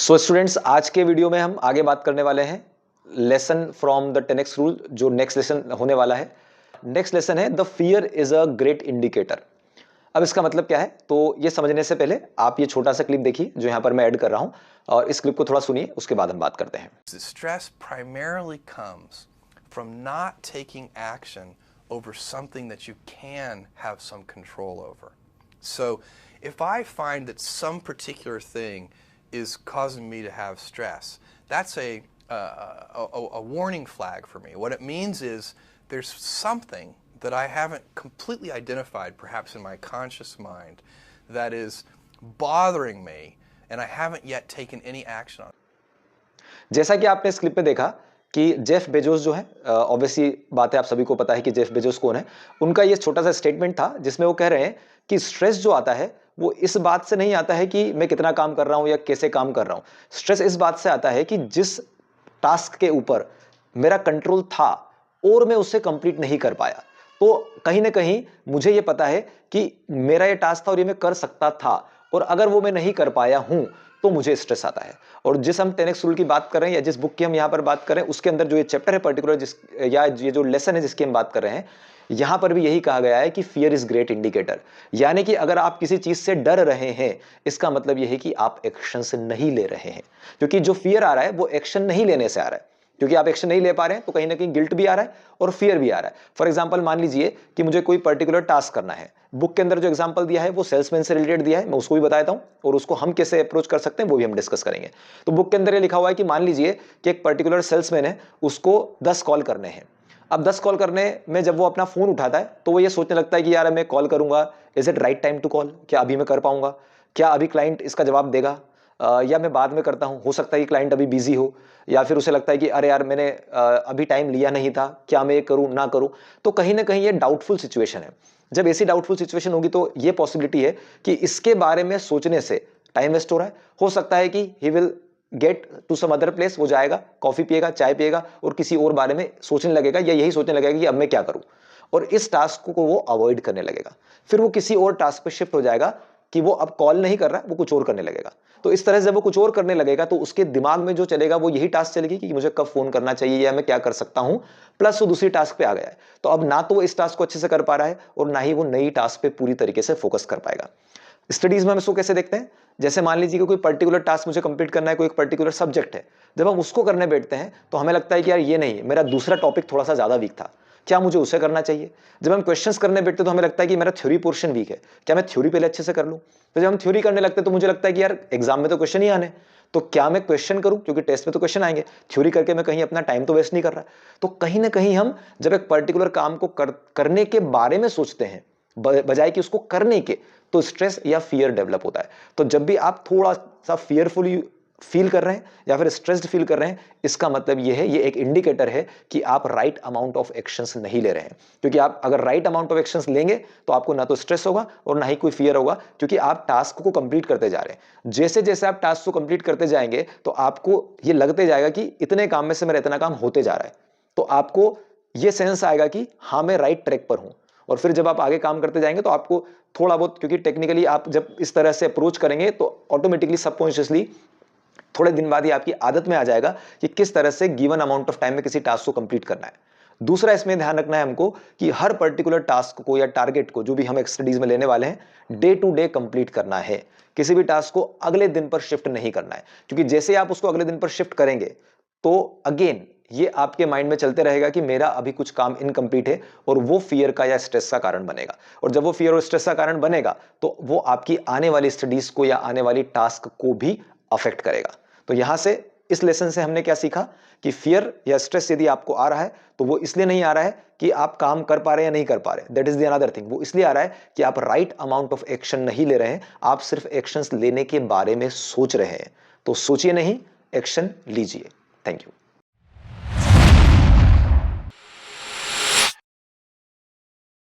So students, आज के video में हम आगे बात करने वाले हैं lesson from the 10x rule, जो नेक्स्ट लेसन होने वाला है। नेक्स्ट लेसन है the fear is a great indicator. अब इसका मतलब क्या है, तो ये समझने से पहले आप ये छोटा सा क्लिप देखिए जो यहाँ पर मैं ऐड कर रहा हूँ, और इस क्लिप को थोड़ा सुनिए, उसके बाद हम बात करते हैं। Stress primarily comes from not taking action over something that you can have some control over. So if I find that some particular thing is causing me to have stress, that's a warning flag for me. What it means is there's something that I haven't completely identified, perhaps in my conscious mind, that is bothering me, and I haven't yet taken any action on it. जैसा कि आपने इस clip में देखा कि Jeff Bezos जो है, obviously बात है, आप सभी को पता है कि जेफ बेजोस कौन है। उनका ये छोटा सा स्टेटमेंट था जिसमें वो कह रहे हैं कि स्ट्रेस जो आता है वो इस बात से नहीं आता है कि मैं कितना काम कर रहा हूं या कैसे काम कर रहा हूं। स्ट्रेस इस बात से आता है कि जिस टास्क के ऊपर मेरा कंट्रोल था और मैं उसे कंप्लीट नहीं कर पाया, तो कहीं ना कहीं मुझे ये पता है कि मेरा ये टास्क था और ये मैं कर सकता था, और अगर वो मैं नहीं कर पाया हूं तो मुझे स्ट्रेस आता है। और जिस हम 10x रूल की बात कर रहे हैं या जिस बुक की हम यहां पर बात कर रहे हैं, उसके अंदर जो ये चैप्टर है पर्टिकुलर, जिस या ये जो लेसन है जिसकी हम बात कर रहे हैं, यहां पर भी यही कहा गया है कि फियर इज ग्रेट इंडिकेटर। यानी कि अगर आप किसी चीज से डर रहे हैं, इसका मतलब यह है कि आप एक्शन से नहीं ले रहे हैं, क्योंकि जो फियर आ रहा है वो एक्शन नहीं लेने से आ रहा है। क्योंकि आप एक्शन नहीं ले पा रहे हैं तो कहीं ना कहीं गिल्ट भी आ रहा है और फियर भी आ रहा है। फॉर एग्जांपल, मान लीजिए कि मुझे कोई पर्टिकुलर टास्क करना है। बुक के अंदर जो एग्जांपल दिया है वो सेल्समैन से रिलेटेड दिया है, मैं उसको भी बता देता हूं, और उसको हम कैसे अप्रोच कर सकते हैं वो भी हम डिस्कस करेंगे। तो बुक के अंदर ये लिखा हुआ है कि मान लीजिए कि एक पर्टिकुलर सेल्समैन है, उसको 10 कॉल करने हैं। अब 10 कॉल करने में जब वो अपना फोन उठाता है तो वो ये सोचने लगता है कि यार मैं कॉल करूंगा, is it right time to call, क्या अभी मैं कर पाऊंगा, क्या अभी क्लाइंट इसका जवाब देगा, या मैं बाद में करता हूं, हो सकता है कि क्लाइंट अभी बिजी हो, या फिर उसे लगता है कि अरे यार मैंने अभी टाइम लिया नहीं था, क्या मैं ये करूं ना करूं। तो कहीं ना कहीं ये डाउटफुल सिचुएशन है। जब ऐसी डाउटफुल सिचुएशन होगी तो ये पॉसिबिलिटी है कि इसके बारे में सोचने से टाइम वेस्ट हो रहा है। हो सकता है कि he will get to some other place, वो जाएगा, कॉफी पिएगा, चाय पिएगा और किसी और बारे में सोचने लगेगा, या यही सोचने लगेगा कि अब मैं क्या करूं, और इस टास्क को वो अवॉइड करने लगेगा। फिर वो किसी और टास्क पे शिफ्ट हो जाएगा कि वो अब कॉल नहीं कर रहा है, वो कुछ और करने लगेगा। तो इस तरह से जब वो कुछ और करने लगेगा तो उसके दिमाग में जो चलेगा वो यही टास्क चलेगी कि मुझे कब फोन करना चाहिए या मैं क्या कर सकता हूं, प्लस वो दूसरी टास्क पे आ गया है। तो अब ना तो वो इस टास्क को अच्छे से कर पा रहा है और ना ही वो नई टास्क पे पूरी तरीके से फोकस कर पाएगा। स्टडीज में हम इसको कैसे देखते हैं, जैसे मान लीजिए कि कोई पर्टिकुलर टास्क मुझे कंप्लीट करना है, कोई एक पर्टिकुलर सब्जेक्ट है। जब हम उसको करने बैठते हैं तो हमें लगता है कि यार ये नहीं, मेरा दूसरा टॉपिक थोड़ा सा ज्यादा वीक था, क्या मुझे उसे करना चाहिए। जब हम क्वेश्चंस करने बैठते तो हमें लगता है कि मेरा थ्योरी पोर्शन वीक है, क्या मैं थ्योरी पहले अच्छे से कर लूं। तो जब हम थ्योरी करने लगते हैं तो मुझे लगता है कि यार एग्जाम में तो क्वेश्चन ही आने, तो क्या मैं क्वेश्चन करूं, क्योंकि टेस्ट में तो क्वेश्चन आएंगे, थ्योरी करके मैं कहीं अपना टाइम तो वेस्ट नहीं कर रहा। तो कहीं ना कहीं हम जब एक पर्टिकुलर काम को करने के बारे में सोचते हैं बजाय कि उसको करने के, तो स्ट्रेस या फियर डेवलप होता है। तो जब भी आप थोड़ा सा फियरफुली फील कर रहे हैं या फिर स्ट्रेस्ड फील कर रहे हैं, इसका मतलब ये है, ये एक इंडिकेटर है कि आप राइट अमाउंट ऑफ एक्शंस नहीं ले रहे हैं। क्योंकि आप अगर राइट अमाउंट ऑफ एक्शंस लेंगे तो आपको ना तो स्ट्रेस होगा और ना ही कोई फियर होगा, क्योंकि आप टास्क को कंप्लीट करते जा रहे हैं। जैसे जैसे आप टास्क को कंप्लीट करते जाएंगे तो आपको ये लगते जाएगा कि इतने काम में से मेरा इतना काम होते जा रहा है, तो आपको ये सेंस आएगा कि हाँ मैं राइट ट्रैक पर हूं। और फिर जब आप आगे काम करते जाएंगे तो आपको थोड़ा बहुत, क्योंकि टेक्निकली आप जब इस तरह से अप्रोच करेंगे तो ऑटोमेटिकली सबकॉन्शियसली थोड़े दिन बाद ही आपकी आदत में आ जाएगा कि किस तरह से गिवन अमाउंट ऑफ टाइम में किसी टास्क को कंप्लीट करना है। दूसरा इसमें ध्यान रखना है हमको कि हर पर्टिकुलर टास्क को या टारगेट को, जो भी हम स्टडीज में लेने वाले हैं, डे टू डे कंप्लीट करना है। किसी भी टास्क को अगले दिन पर शिफ्ट नहीं करना है, क्योंकि जैसे आप उसको अगले दिन पर शिफ्ट करेंगे तो अगेन ये आपके माइंड में चलते रहेगा कि मेरा अभी कुछ काम इनकम्प्लीट है, और वो फियर का या स्ट्रेस का कारण बनेगा। और जब वो फियर और स्ट्रेस का कारण बनेगा तो वो आपकी आने वाली स्टडीज को या आने वाली टास्क को भी अफेक्ट करेगा। तो यहां से इस लेसन से हमने क्या सीखा कि फियर या स्ट्रेस यदि आपको आ रहा है तो वो इसलिए नहीं आ रहा है कि आप काम कर पा रहे हैं या नहीं कर पा रहे, that is the another thing. वो इसलिए आ रहा है कि आप राइट अमाउंट ऑफ एक्शन नहीं ले रहे हैं, आप सिर्फ एक्शंस लेने के बारे में सोच रहे हैं। तो सोचिए नहीं, एक्शन लीजिए। Thank you.